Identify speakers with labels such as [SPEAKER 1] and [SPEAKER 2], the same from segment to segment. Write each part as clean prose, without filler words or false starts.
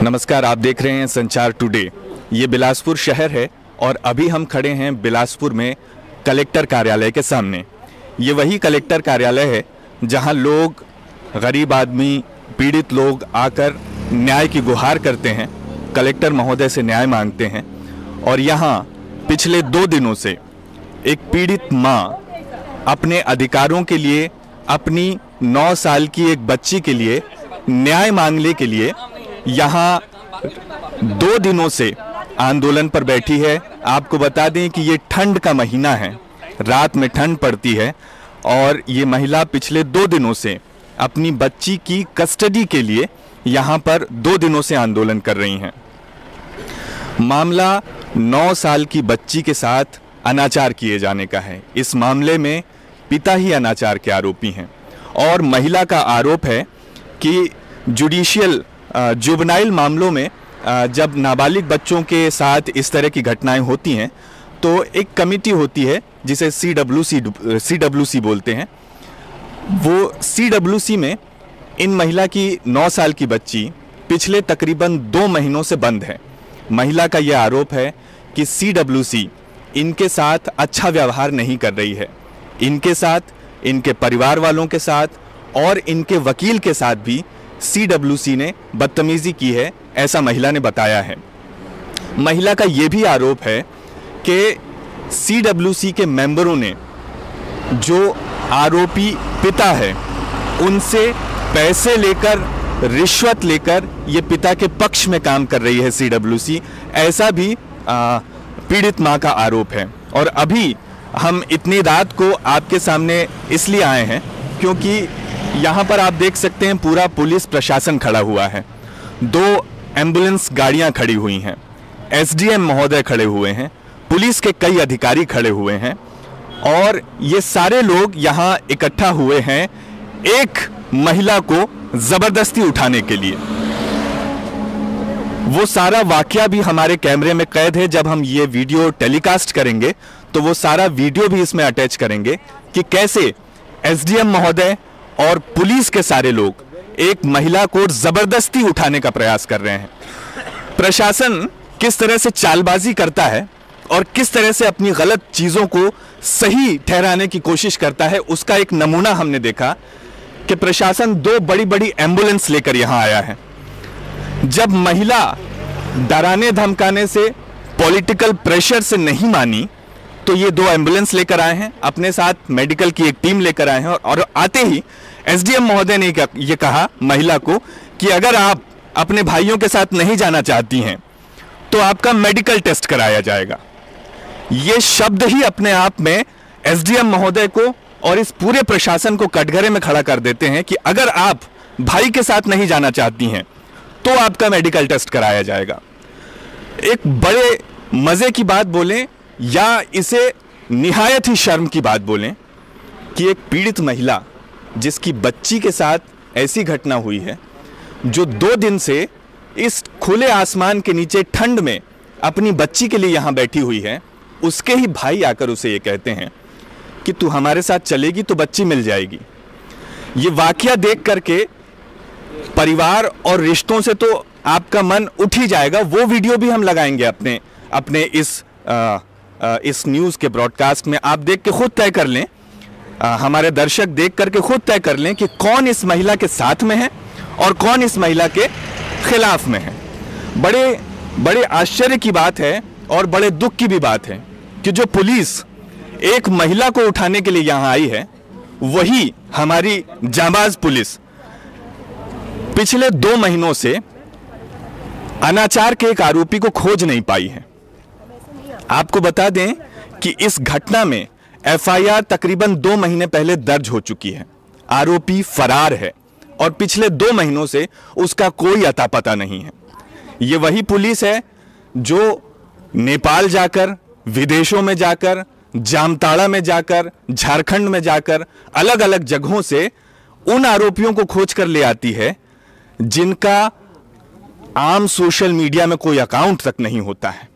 [SPEAKER 1] नमस्कार, आप देख रहे हैं संचार टुडे। ये बिलासपुर शहर है और अभी हम खड़े हैं बिलासपुर में कलेक्टर कार्यालय के सामने। ये वही कलेक्टर कार्यालय है जहां लोग, गरीब आदमी, पीड़ित लोग आकर न्याय की गुहार करते हैं, कलेक्टर महोदय से न्याय मांगते हैं। और यहाँ पिछले 2 दिनों से एक पीड़ित माँ अपने अधिकारों के लिए, अपनी 9 साल की एक बच्ची के लिए न्याय मांगने के लिए यहाँ 2 दिनों से आंदोलन पर बैठी है। आपको बता दें कि ये ठंड का महीना है, रात में ठंड पड़ती है और ये महिला पिछले 2 दिनों से अपनी बच्ची की कस्टडी के लिए यहाँ पर 2 दिनों से आंदोलन कर रही हैं। मामला 9 साल की बच्ची के साथ अनाचार किए जाने का है। इस मामले में पिता ही अनाचार के आरोपी हैं और महिला का आरोप है कि जुवेनाइल मामलों में जब नाबालिग बच्चों के साथ इस तरह की घटनाएं होती हैं तो एक कमेटी होती है जिसे CWC बोलते हैं। वो CWC में इन महिला की 9 साल की बच्ची पिछले तकरीबन 2 महीनों से बंद है। महिला का यह आरोप है कि CWC इनके साथ अच्छा व्यवहार नहीं कर रही है। इनके साथ, इनके परिवार वालों के साथ और इनके वकील के साथ भी CWC ने बदतमीजी की है, ऐसा महिला ने बताया है। महिला का यह भी आरोप है कि CWC के मेंबरों ने, जो आरोपी पिता है, उनसे पैसे लेकर, रिश्वत लेकर ये पिता के पक्ष में काम कर रही है CWC, ऐसा भी पीड़ित मां का आरोप है। और अभी हम इतनी रात को आपके सामने इसलिए आए हैं क्योंकि यहाँ पर आप देख सकते हैं पूरा पुलिस प्रशासन खड़ा हुआ है। 2 एम्बुलेंस गाड़ियाँ खड़ी हुई हैं, SDM महोदय खड़े हुए हैं, पुलिस के कई अधिकारी खड़े हुए हैं और ये सारे लोग यहाँ इकट्ठा हुए हैं एक महिला को जबरदस्ती उठाने के लिए। वो सारा वाकया भी हमारे कैमरे में कैद है। जब हम ये वीडियो टेलीकास्ट करेंगे तो वो सारा वीडियो भी इसमें अटैच करेंगे कि कैसे SDM महोदय और पुलिस के सारे लोग एक महिला को जबरदस्ती उठाने का प्रयास कर रहे हैं। प्रशासन किस तरह से चालबाजी करता है और किस तरह से अपनी गलत चीजों को सही ठहराने की कोशिश करता है, उसका एक नमूना हमने देखा कि प्रशासन 2 बड़ी एम्बुलेंस लेकर यहां आया है। जब महिला डराने धमकाने से, पॉलिटिकल प्रेशर से नहीं मानी तो ये 2 एम्बुलेंस लेकर आए हैं, अपने साथ मेडिकल की एक टीम लेकर आए हैं और आते ही SDM महोदय ने ये कहा महिला को कि अगर आप अपने भाइयों के साथ नहीं जाना चाहती हैं तो आपका मेडिकल टेस्ट कराया जाएगा। ये शब्द ही अपने आप में SDM महोदय को और इस पूरे प्रशासन को कटघरे में खड़ा कर देते हैं कि अगर आप भाई के साथ नहीं जाना चाहती हैं तो आपका मेडिकल टेस्ट कराया जाएगा। एक बड़े मजे की बात बोलें या इसे निहायत ही शर्म की बात बोलें कि एक पीड़ित महिला जिसकी बच्ची के साथ ऐसी घटना हुई है, जो 2 दिन से इस खुले आसमान के नीचे ठंड में अपनी बच्ची के लिए यहां बैठी हुई है, उसके ही भाई आकर उसे ये कहते हैं कि तू हमारे साथ चलेगी तो बच्ची मिल जाएगी। ये वाकया देख करके परिवार और रिश्तों से तो आपका मन उठ ही जाएगा। वो वीडियो भी हम लगाएंगे अपने इस न्यूज़ के ब्रॉडकास्ट में। आप देख के खुद तय कर लें, हमारे दर्शक देख करके खुद तय कर लें कि कौन इस महिला के साथ में है और कौन इस महिला के खिलाफ में है। बड़े आश्चर्य की बात है और बड़े दुख की भी बात है कि जो पुलिस एक महिला को उठाने के लिए यहां आई है, वही हमारी जांबाज पुलिस पिछले 2 महीनों से अनाचार के एक आरोपी को खोज नहीं पाई है। आपको बता दें कि इस घटना में FIR तकरीबन 2 महीने पहले दर्ज हो चुकी है। आरोपी फरार है और पिछले 2 महीनों से उसका कोई अता पता नहीं है। ये वही पुलिस है जो नेपाल जाकर, विदेशों में जाकर, जामताड़ा में जाकर, झारखंड में जाकर, अलग अलग जगहों से उन आरोपियों को खोज कर ले आती है जिनका आम सोशल मीडिया में कोई अकाउंट तक नहीं होता है।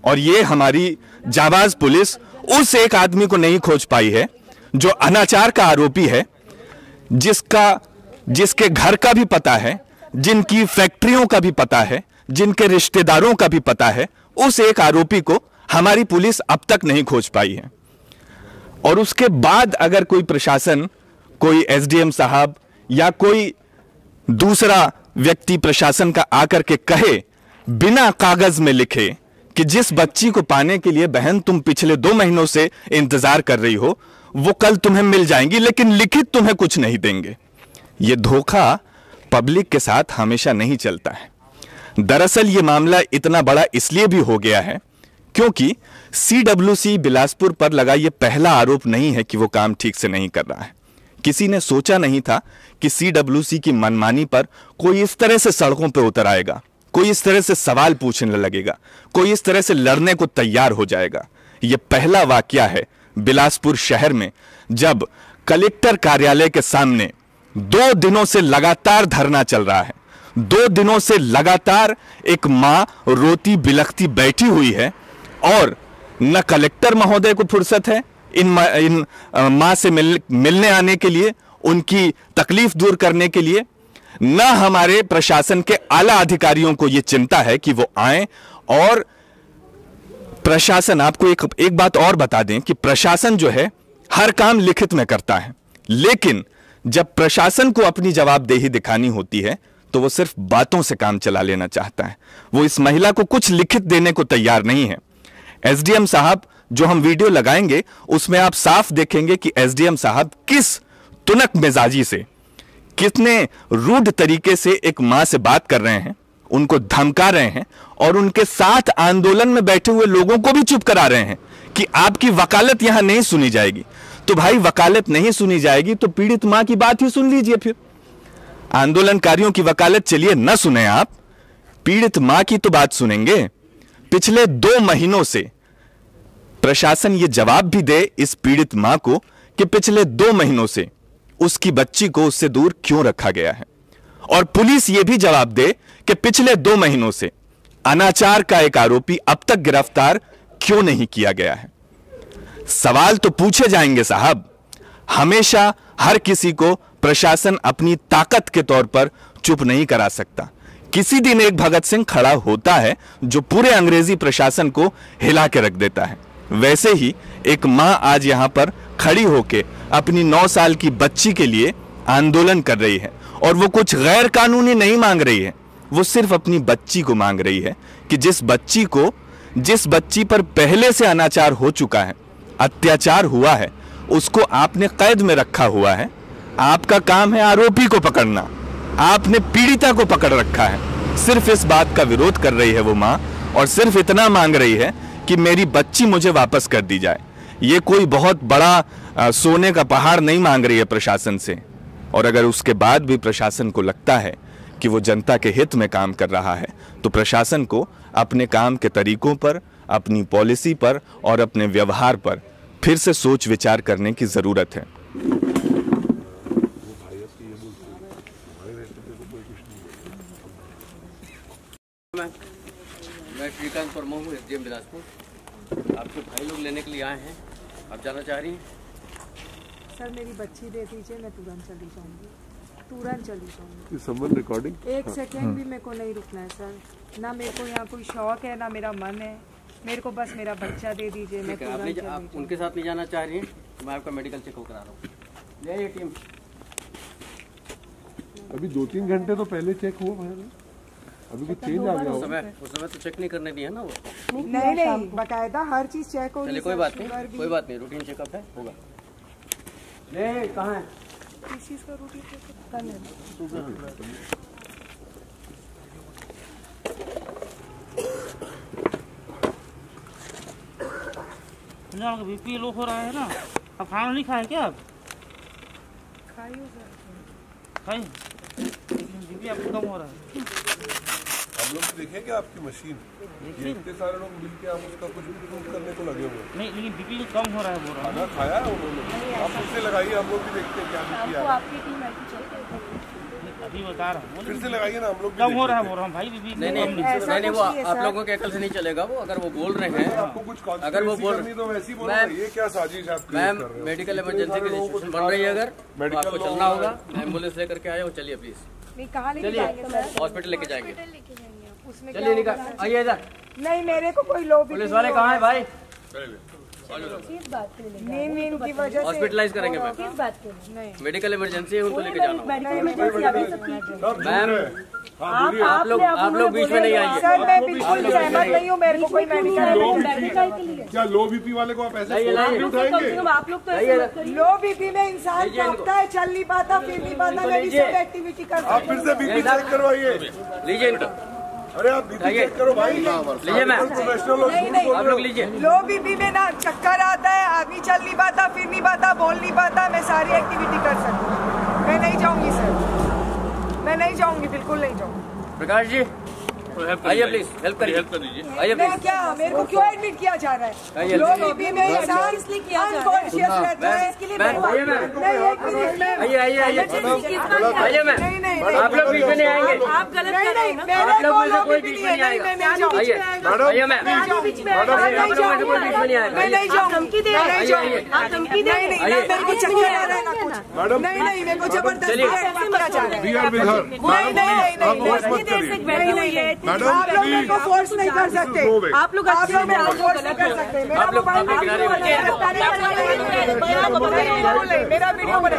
[SPEAKER 1] और ये हमारी जाबाज पुलिस उस एक आदमी को नहीं खोज पाई है जो अनाचार का आरोपी है, जिसके घर का भी पता है, जिनकी फैक्ट्रियों का भी पता है, जिनके रिश्तेदारों का भी पता है, उस एक आरोपी को हमारी पुलिस अब तक नहीं खोज पाई है। और उसके बाद अगर कोई प्रशासन, कोई एसडीएम साहब या कोई दूसरा व्यक्ति प्रशासन का आकर के कहे, बिना कागज में लिखे, कि जिस बच्ची को पाने के लिए बहन तुम पिछले 2 महीनों से इंतजार कर रही हो, वो कल तुम्हें मिल जाएंगी, लेकिन लिखित तुम्हें कुछ नहीं देंगे। ये धोखा पब्लिक के साथ हमेशा नहीं चलता है। दरअसल ये मामला इतना बड़ा इसलिए भी हो गया है क्योंकि सीडब्ल्यूसी बिलासपुर पर लगा ये पहला आरोप नहीं है कि वो काम ठीक से नहीं कर रहा है। किसी ने सोचा नहीं था कि सीडब्ल्यूसी की मनमानी पर कोई इस तरह से सड़कों पर उतर आएगा, कोई इस तरह से सवाल पूछने लगेगा, कोई इस तरह से लड़ने को तैयार हो जाएगा। यह पहला वाकया है बिलासपुर शहर में जब कलेक्टर कार्यालय के सामने 2 दिनों से लगातार धरना चल रहा है। 2 दिनों से लगातार एक मां रोती बिलखती बैठी हुई है और न कलेक्टर महोदय को फुर्सत है इन मां से मिलने आने के लिए, उनकी तकलीफ दूर करने के लिए, न हमारे प्रशासन के आला अधिकारियों को यह चिंता है कि वो आए। और प्रशासन, आपको एक बात और बता दें कि प्रशासन जो है हर काम लिखित में करता है, लेकिन जब प्रशासन को अपनी जवाबदेही दिखानी होती है तो वो सिर्फ बातों से काम चला लेना चाहता है। वो इस महिला को कुछ लिखित देने को तैयार नहीं है। एसडीएम साहब जो हम वीडियो लगाएंगे उसमें आप साफ देखेंगे कि एसडीएम साहब किस तुनक मिजाजी से, कितने रूड तरीके से एक मां से बात कर रहे हैं, उनको धमका रहे हैं और उनके साथ आंदोलन में बैठे हुए लोगों को भी चुप करा रहे हैं कि आपकी वकालत यहां नहीं सुनी जाएगी। तो भाई वकालत नहीं सुनी जाएगी तो पीड़ित मां की बात ही सुन लीजिए। फिर आंदोलनकारियों की वकालत चलिए न सुने आप, पीड़ित मां की तो बात सुनेंगे। पिछले 2 महीनों से प्रशासन यह जवाब भी दे इस पीड़ित मां को कि पिछले 2 महीनों से उसकी बच्ची को उससे दूर क्यों रखा गया है, और पुलिस यह भी जवाब दे कि पिछले 2 महीनों से अनाचार का एक आरोपी अब तक गिरफ्तार क्यों नहीं किया गया है। सवाल तो पूछे जाएंगे साहब। हमेशा हर किसी को प्रशासन अपनी ताकत के तौर पर चुप नहीं करा सकता। किसी दिन एक भगत सिंह खड़ा होता है जो पूरे अंग्रेजी प्रशासन को हिला के रख देता है। वैसे ही एक मां आज यहां पर खड़ी होकर अपनी 9 साल की बच्ची के लिए आंदोलन कर रही है, और वो कुछ गैर कानूनी नहीं मांग रही है, वो सिर्फ अपनी बच्ची को मांग रही है कि जिस बच्ची पर पहले से अनाचार हो चुका है, अत्याचार हुआ है, उसको आपने कैद में रखा हुआ है। आपका काम है आरोपी को पकड़ना, आपने पीड़िता को पकड़ रखा है। सिर्फ इस बात का विरोध कर रही है वो मां, और सिर्फ इतना मांग रही है कि मेरी बच्ची मुझे वापस कर दी जाए। ये कोई बहुत बड़ा सोने का पहाड़ नहीं मांग रही है प्रशासन से। और अगर उसके बाद भी प्रशासन को लगता है कि वो जनता के हित में काम कर रहा है तो प्रशासन को अपने काम के तरीकों पर, अपनी पॉलिसी पर और अपने व्यवहार पर फिर से सोच विचार करने की जरूरत है।
[SPEAKER 2] मैं श्रीकांत परमार हूँ, एसडीएम बिलासपुर। आपके भाई लोग लेने के लिए आए हैं, आप जाना चाह रही हैं?
[SPEAKER 3] सर मेरी बच्ची दे दीजिए, मैं तुरंत चली जाऊंगी, तुरंत चली जाऊंगी।
[SPEAKER 4] समवन रिकॉर्डिंग
[SPEAKER 3] 1 सेकेंड भी मेरे को नहीं रुकना है सर। ना मेरे को यहाँ कोई शौक है ना मेरा मन है, मेरे को बस मेरा बच्चा दे दीजिए, मैं तुरंत चली
[SPEAKER 2] आप उनके साथ नहीं जाना चाह रही हैं तो मैं आपका मेडिकल चेकअप करा रहा हूँ। ये टीम
[SPEAKER 4] अभी 2-3 घंटे तो पहले चेक हुआ भाई, अभी कुछ चेंज आ गया।
[SPEAKER 2] उस समय तो चेक नहीं करने दिया ना वो।
[SPEAKER 3] नहीं, बकायदा हर चीज चेक होगी।
[SPEAKER 2] चलिए कोई बात नहीं, रूटीन चेकअप है, होगा। ले कहाँ है?
[SPEAKER 3] किस चीज का रूटीन चेकअप करना है?
[SPEAKER 5] बीपी लो हो रहा है ना, अब खाना नहीं खाए क्या? आप
[SPEAKER 3] खाइए सर,
[SPEAKER 5] खाइए, बीपी आपको कम हो रहा है।
[SPEAKER 4] हम लोग देखें क्या आपकी मशीन, ये इतने सारे लोग मिल के आप उसका कुछ भी प्रूव करने को लगे हुए हैं।
[SPEAKER 5] नहीं, लेकिन बीपी कम हो रहा है, बोल रहा
[SPEAKER 4] खाना खाया है उन्होंने, आप फिर से लगाइए, हम लोग भी देखते हैं क्या बीपी आ रहा है।
[SPEAKER 3] आपकी टीम
[SPEAKER 5] अभी बता रहा हूँ,
[SPEAKER 4] फिर से लगाइए ना, हम लोग
[SPEAKER 5] कम हो रहा है, बोल रहा हूँ भाई। बीपी
[SPEAKER 2] नहीं, वो आप लोगों के अकल से नहीं चलेगा वो। अगर वो बोल रहे हैं,
[SPEAKER 4] आपको कुछ
[SPEAKER 2] अगर वो बोल
[SPEAKER 4] रही तो वैसे ही बोल रहे हैं, ये क्या साजिश आप
[SPEAKER 2] मैम, मेडिकल इमरजेंसी की सिचुएशन बन रही है, अगर तो आपको चलना होगा। एम्बुलेंस लेकर के आए हो, चलिए प्लीज।
[SPEAKER 3] कहाँ लेके जाएंगे सर?
[SPEAKER 2] हॉस्पिटल लेके जाएंगे।
[SPEAKER 3] उसमें
[SPEAKER 2] चलिए निकल आइए इधर।
[SPEAKER 3] नहीं, मेरे को कोई लो
[SPEAKER 2] पुलिस वाले कहाँ हैं भाई?
[SPEAKER 3] किस बात के लिए? नींद की वजह से
[SPEAKER 2] हॉस्पिटलाइज करेंगे मैम।
[SPEAKER 3] किस बात के लिए? नहीं,
[SPEAKER 2] मेडिकल इमरजेंसी है, उनको लेके जाना होगा। मैम
[SPEAKER 3] आप
[SPEAKER 2] लोग बीच में नहीं आइए।
[SPEAKER 3] सर मैं बिल्कुल सहमत नहीं हूँ, मेरे को कोई मेडिकल।
[SPEAKER 4] क्या लो बीपी वाले को आप ऐसे नहीं उठाएंगे?
[SPEAKER 3] आप लोग तो लो बीपी में इंसान कांपता है, चल नहीं पाता, फिर नहीं पाता, मेरी सब एक्टिविटी करता
[SPEAKER 4] आप फिर से बीपी चेक करवाइए।
[SPEAKER 2] लीजिए इनका।
[SPEAKER 4] अरे आप बीपी चेक करो भाई।
[SPEAKER 2] लीजिए मैम,
[SPEAKER 4] प्रोफेशनल
[SPEAKER 2] आप लोग लीजिए।
[SPEAKER 3] लो बीपी में ना चक्कर आता है, आदमी चल नहीं पाता, फिर नहीं पाता, बोल नहीं पाता, मैं सारी एक्टिविटी कर सकती हूँ। मैं नहीं जाऊंगी सर, मैं नहीं जाऊंगी, बिल्कुल नहीं जाऊंगी।
[SPEAKER 2] प्रकाश जी आइए प्लीज, हेल्प करिए, आइए
[SPEAKER 3] मैं
[SPEAKER 2] प्लीज।
[SPEAKER 3] क्या, मेरे को क्यों एडमिट किया जा रहा है?
[SPEAKER 2] आइए।
[SPEAKER 3] लो बीपी में इंसान अनकॉन्शियस रहता है।
[SPEAKER 2] आइए मैम,
[SPEAKER 3] नहीं, एक मिनट में
[SPEAKER 2] आइए आइए आइए आइए मैम।
[SPEAKER 3] नहीं नहीं
[SPEAKER 2] आप लोग बीच में नहीं आएंगे।
[SPEAKER 3] आप गलत कर रहे हैं।
[SPEAKER 2] आप लोग में से कोई बीच में नहीं आएगा। आइए आइए मैम, आप लोग में से कोई बीच में नहीं आएगा।
[SPEAKER 3] मैं नहीं जाऊँ, धमकी दे रहे
[SPEAKER 2] आइए आइए
[SPEAKER 3] आप धमकी दे रहे हैं। मेरे को चक्कर आ रहा है ना कुछ। नहीं नहीं, मेरे को जबरदस्ती किया जा रहा है। नहीं नहीं नहीं, आप लोग मेरे को फोर्स नहीं कर सकते। आप लोग फोर्स नहीं कर सकते। मेरा वीडियो बना,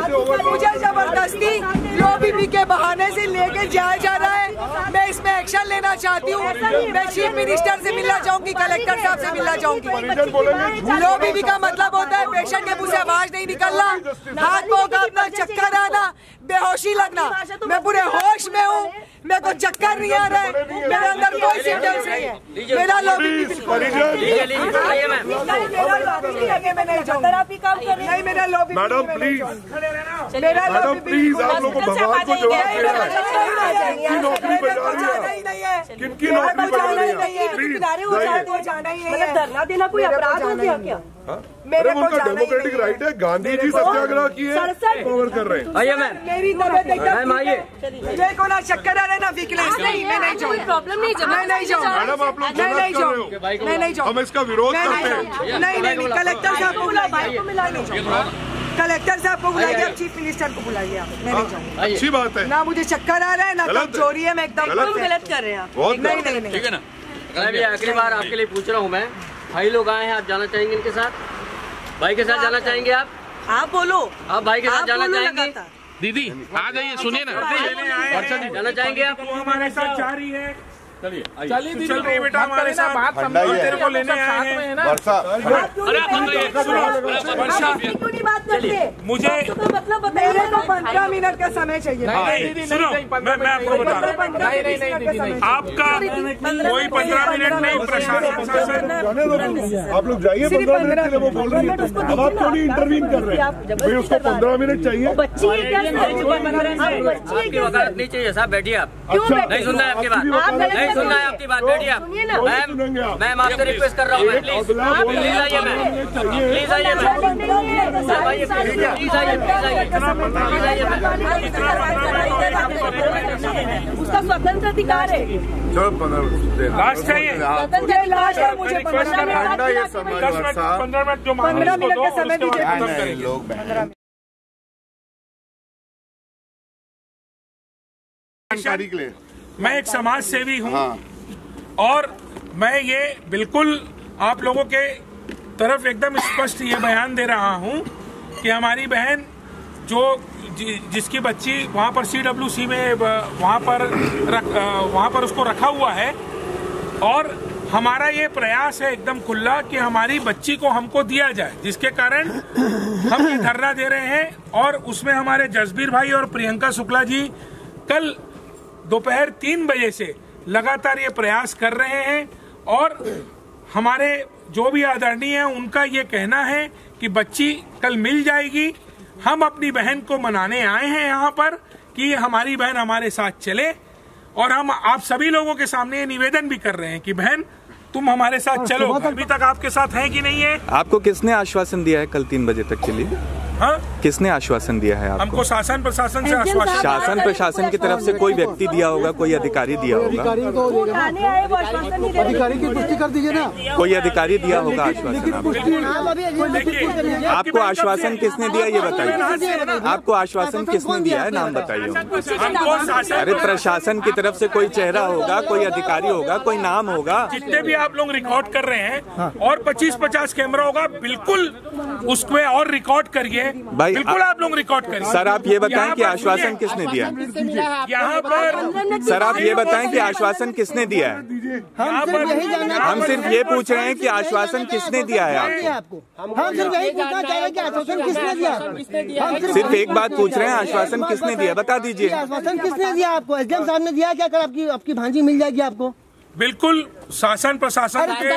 [SPEAKER 3] मुझे जबरदस्ती लो बीपी के बहाने से लेके जाया जा रहा है। मैं इसमें एक्शन लेना चाहती हूँ। मैं चीफ मिनिस्टर से मिलना चाहूंगी, कलेक्टर साहब से मिलना चाहूंगी। लो बीपी का मतलब होता है पेशेंट के मुंह से आवाज नहीं निकलना, हाथ पांव कांपना, चक्कर आना, बेहोशी लगना। मैं पूरे होश में हूँ, मेरे को चक्कर नहीं आ रहा है, मेरे अंदर कोई सिम्टम्स नहीं है। मेरा लो बीपी बिल्कुल
[SPEAKER 2] आइए मैम।
[SPEAKER 3] मैं नहीं जाऊँगा। नहीं, मेरा लो बीपी
[SPEAKER 4] मैडम प्लीज,
[SPEAKER 3] मेरा लो
[SPEAKER 4] मैडम प्लीज, आप लोग को भगवान को जवाब देना है। किनकी नौकरी पे जा रही है? किनकी नौकरी पे जा रही है? प्लीज जाइए।
[SPEAKER 3] धरना देना कोई अपराध हो गया क्या?
[SPEAKER 4] अरे उनका डेमोक्रेटिक राइट है, गांधी जी सत्याग्रह किए, कवर कर रहे हैं।
[SPEAKER 2] आइए मैम,
[SPEAKER 3] मेरी तबीयत एकदम,
[SPEAKER 2] मैम आइए।
[SPEAKER 3] मेरे को ना चक्कर आ रहा है ना वीकनेस। नहीं, मैं नहीं जाऊँ,
[SPEAKER 6] प्रॉब्लम नहीं,
[SPEAKER 3] मैं नहीं जाऊँ,
[SPEAKER 4] मैडम आप लोग
[SPEAKER 3] मैं नहीं
[SPEAKER 4] गलत कर
[SPEAKER 3] जाऊँ,
[SPEAKER 4] रहे हो।
[SPEAKER 3] मैं नहीं जाऊँ,
[SPEAKER 4] हम इसका विरोध
[SPEAKER 3] मैं
[SPEAKER 4] करते
[SPEAKER 3] नहीं
[SPEAKER 4] हैं।
[SPEAKER 3] जाऊँ। नहीं, कलेक्टर साहब को बुलाइए, कलेक्टर साहब को बुलाइए, आप चीफ मिनिस्टर को बुलाइए। आप, मैं नहीं जाऊँ।
[SPEAKER 4] अच्छी बात है।
[SPEAKER 3] ना मुझे चक्कर आ रहा है, ना कमजोरी है, मैं एकदम गलत कर रहे हैं आप।
[SPEAKER 4] बहुत
[SPEAKER 3] नहीं नहीं नहीं,
[SPEAKER 2] ठीक है ना। अभी अगली बार आपके लिए पूछ रहा हूँ मैं, भाई लोग आए हैं, आप जाना चाहेंगे इनके साथ? भाई के साथ जाना चाहेंगे आप?
[SPEAKER 3] आप बोलो,
[SPEAKER 2] आप भाई के साथ जाना चाहेंगे?
[SPEAKER 7] दीदी आ जाइए, सुनिए ना।
[SPEAKER 2] जाना चाहेंगे आप?
[SPEAKER 7] हमारे साथ जा रही है। चलिए दीदी, चल रही बेटा हमारे साथ। बात समझो, तेरे को लेने आए हैं।
[SPEAKER 4] वर्षा,
[SPEAKER 7] अरे मुझे
[SPEAKER 3] मतलब मेरे को 15 मिनट का समय चाहिए।
[SPEAKER 7] सुनो, मैं आपको बता रहा हूँ, आपका कोई 15 मिनट नहीं, प्रशासन
[SPEAKER 4] आप लोग जाइए 15 मिनट के लिए, वो बोल रही है। अब आप क्यों नहीं इंटरवीन कर रहे हैं? भाई उसको 15 मिनट चाहिए।
[SPEAKER 2] आपकी वकालत नहीं चाहिए साहब, बैठिए आप।
[SPEAKER 4] अच्छा,
[SPEAKER 2] नहीं सुनना है आपकी बात, नहीं सुनना है आपकी बात, बैठिए आप। मैम आपसे रिक्वेस्ट कर रहा हूँ मैं, प्लीज प्लीज आइए मैम, प्लीज आइए मैम, प्लीज आइए, प्लीज आइए
[SPEAKER 6] उसका स्वतंत्र अधिकार है।
[SPEAKER 7] लास्ट चाहिए।
[SPEAKER 3] लास्ट है मुझे 15 मिनट,
[SPEAKER 7] 15 मिनट जो
[SPEAKER 3] 15 मिनट का समय दीजिए।
[SPEAKER 4] जानकारी के लिए
[SPEAKER 7] मैं एक समाज सेवी हूँ और मैं ये बिल्कुल आप लोगों के तरफ एकदम स्पष्ट ये बयान दे रहा हूँ कि हमारी बहन जो जिसकी बच्ची वहाँ पर CWC में वहाँ पर उसको रखा हुआ है, और हमारा ये प्रयास है एकदम खुला कि हमारी बच्ची को हमको दिया जाए, जिसके कारण हम ये धरना दे रहे हैं। और उसमें हमारे जसबीर भाई और प्रियंका शुक्ला जी कल दोपहर 3 बजे से लगातार ये प्रयास कर रहे हैं, और हमारे जो भी आदरणीय हैं उनका ये कहना है कि बच्ची कल मिल जाएगी। हम अपनी बहन को मनाने आए हैं यहाँ पर कि हमारी बहन हमारे साथ चले, और हम आप सभी लोगों के सामने ये निवेदन भी कर रहे हैं कि बहन तुम हमारे साथ चलो। अभी तक आपके साथ हैं कि नहीं है?
[SPEAKER 1] आपको किसने आश्वासन दिया है कल 3 बजे तक के लिए?
[SPEAKER 7] हाँ,
[SPEAKER 1] किसने आश्वासन दिया है आपको?
[SPEAKER 7] हमको शासन प्रशासन से आश्वासन।
[SPEAKER 1] शासन प्रशासन की तरफ से कोई व्यक्ति दिया होगा, कोई अधिकारी दिया होगा?
[SPEAKER 8] अधिकारी की पुष्टि कर दीजिए ना।
[SPEAKER 1] कोई अधिकारी दिया होगा आश्वासन? आपको आश्वासन किसने दिया ये बताइए। आपको आश्वासन किसने दिया है, नाम बताइए। अरे प्रशासन की तरफ से कोई चेहरा होगा, कोई अधिकारी होगा, कोई नाम होगा।
[SPEAKER 7] जितने भी आप लोग रिकॉर्ड कर रहे हैं और 25-50 कैमरा होगा, बिल्कुल उसमें और रिकॉर्ड करिए, बिल्कुल आप लोग रिकॉर्ड करिए।
[SPEAKER 1] सर आप ये बताएं कि आश्वासन किसने दिया?
[SPEAKER 7] यहाँ पर
[SPEAKER 1] सर आप ये बताएं कि आश्वासन किसने दिया है? हम सिर्फ ये पूछ रहे हैं कि आश्वासन किसने दिया है आपको?
[SPEAKER 8] हम सिर्फ यही पूछना चाह रहे हैं कि आश्वासन किसने दिया?
[SPEAKER 1] सिर्फ एक बात पूछ रहे हैं, आश्वासन किसने दिया बता दीजिए।
[SPEAKER 8] आश्वासन किसने दिया आपको? एसडीएम साहब ने दिया क्या? कल आपकी भांजी मिल जाएगी आपको।
[SPEAKER 7] बिल्कुल शासन प्रशासन के।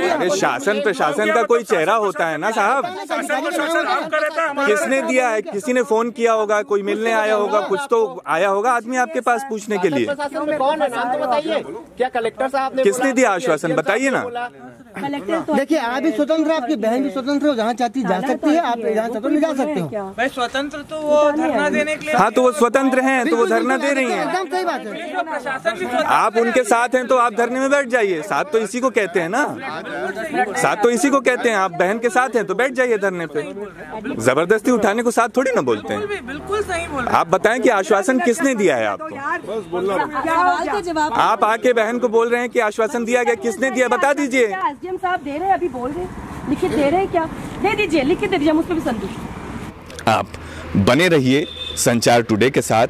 [SPEAKER 1] अरे शासन प्रशासन का कोई चेहरा होता है ना साहब।
[SPEAKER 7] शासन प्रशासन आपका रहता है, हमारा
[SPEAKER 1] किसने दिया है? किसी ने फोन किया होगा, कोई मिलने आया होगा, कुछ तो आया होगा आदमी आपके पास पूछने के लिए।
[SPEAKER 2] कौन है नाम तो बताइए। क्या कलेक्टर साहब ने
[SPEAKER 1] किसने दिया आश्वासन बताइए ना।
[SPEAKER 8] देखिए आप भी स्वतंत्र, आपकी बहन भी स्वतंत्र हो, जहाँ चाहती जा सकती है, आप जहाँ चाहते हो जा सकते हो।
[SPEAKER 5] भाई स्वतंत्र तो वो धरना देने के लिए।
[SPEAKER 1] हाँ तो वो स्वतंत्र हैं तो वो धरना दे रही हैं।
[SPEAKER 8] एकदम सही बात है।
[SPEAKER 5] प्रशासन भी
[SPEAKER 1] आप उनके साथ हैं तो आप धरने में बैठ जाइए। साथ तो इसी को कहते हैं ना, साथ तो इसी को कहते हैं। आप बहन के साथ हैं तो बैठ जाइए धरने पे। जबरदस्ती उठाने को साथ थोड़ी ना बोलते हैं।
[SPEAKER 5] बिल्कुल सही बोल।
[SPEAKER 1] आप बताएं कि आश्वासन किसने दिया है आपको? आप आके बहन को बोल रहे हैं कि आश्वासन दिया गया, किसने दिया बता दीजिए।
[SPEAKER 6] एसडीएम साहब दे रहे हैं, अभी बोल रहे हैं, लिखित दे रहे हैं क्या? दे दीजिए, लिखित दे दीजिए, हम उस पर भी संतुष्ट।
[SPEAKER 1] आप बने रहिए संचार टुडे के साथ।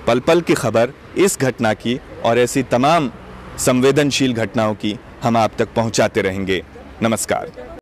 [SPEAKER 1] पल पल की खबर इस घटना की और ऐसी तमाम संवेदनशील घटनाओं की हम आप तक पहुंचाते रहेंगे। नमस्कार।